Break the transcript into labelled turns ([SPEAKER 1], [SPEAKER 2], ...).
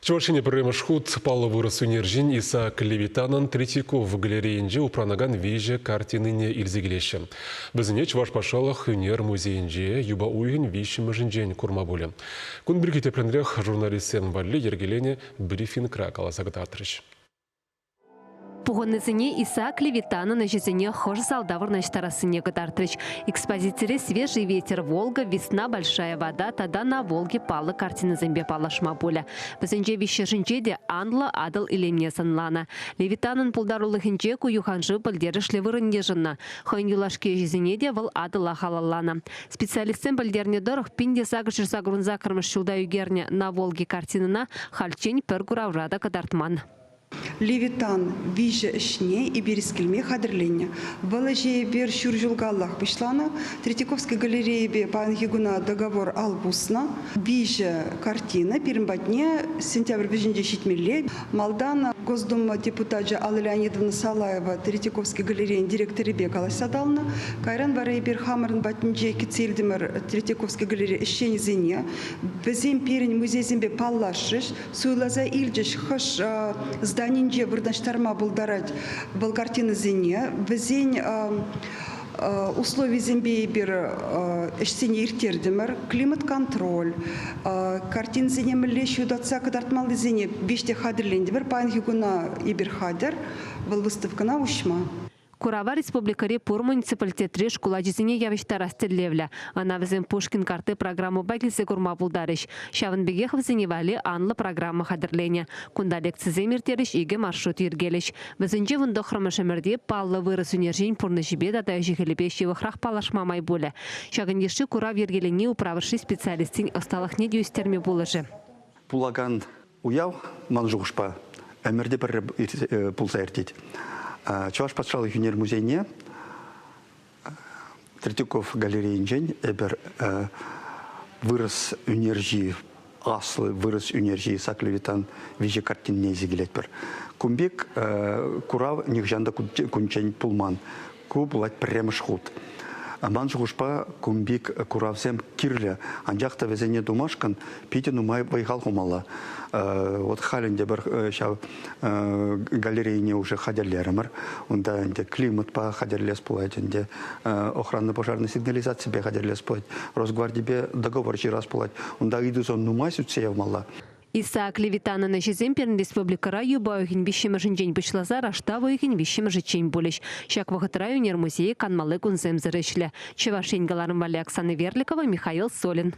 [SPEAKER 1] Чувашине премашхут паллы сунержин Иса Клевитанан Третьяков в галерейнже упранаган веже картиныне илзегелеші. Бізіне Чуваш пашалах үнер музейнже юба уйын вещим жинжен курмабулі. Күн бір кетепленрех журналистен валли ергелене брифинг ракаласагда атрыш.
[SPEAKER 2] Пугонныцыне Иса Клевитана на жизни хож залдавр на штарасыне гатартрыч. Экспозиции «Свежий ветер Волга», «Весна, большая вода», «Тада на Волге» пала картины зембе пала шмабуля. Бізінже вище жинжеде Анла адал илемне санлана. Левитанын пулдарулы хинче куюханжы пылдерішлі вырынне жынна. Хойн юлашке жизнеде выл адыла халаллана. Специалистен пылдерне дорох пинде сагышыр сагрунза кырмыш шулда югерне на Волге картинына хальчень пергураврада кадартман.
[SPEAKER 3] Левитан виже ишне и берескельме хадерленне. Валажее бер шуржулгаллах вышлана. Третьяковской галереи бе пангигуна договор албусна. Виже картина пирмбатне сентябрь бежинде щитмеле. Малдана Госдума депутата Алла Леонидовна Салаева Третьяковской галереи директор бе каласадална. Кайран варей бер хамарн батнже кицельдемер Третьяковской галереи ищени зене. Безем перень музей зембе паллашиш. Суйлаза ильджиш хаш зданинже вырдаштарма булдарать был картины зене. Везень условий зембе бер эштене иртердемер, климат-контроль, картин зене млещу датса кадартмалы зене беште хадерлендемер, пангигуна ибер хадер, был выставка на ушма.
[SPEAKER 2] Курава республикари пур муниципалитетри школа жизни явиштара стеллевля. Она везем Пушкин карты программу багилсе курма булдарыш. Шавын бегех везени вали анла программа хадерленя. Кунда лекция земиртериш иге маршрут ергелиш. Везенже вундо хромашемерде палла вырос унержин пурны жибе дата жихелепещи вахрах палашма майбуле. Шагын еши курав ергелени управыши специалистин осталых не дюстерми булыжы.
[SPEAKER 4] Пулаган уяв манжушпа, эмерде бір пулса ертеть. Чуваш патшалық юнер музейне Третьяков галерейнжен эбер вырос үнержи аслы, вырос үнержи Клевитан виже картинне зигелет бір. Кумбек курав нихжанда кунчен пулман. Кубулать премыш худ. Аман жугушпа кумбик куравсем кирле. Анжақта везене думашкан питен умай вайхал хумала. Вот халінде бір шау галерейне уже хадерлерімір. Онда климат па хадерлес пулайт. Охранно-пожарная сигнализация бе хадерлес пулайт. Росгвардия бе договор жирас пулайт. Онда идузон нумай сүтсеев мала.
[SPEAKER 2] Иса Клевитана на жиземперн республикара юбаюхин вещим жинжень бышлаза раштаваюхин вещим жичень булищ. Шак вахатраю нер музее канмалы кунзем зырышле. Чевашень галарым вали Оксана Верликова, Михаил Солин.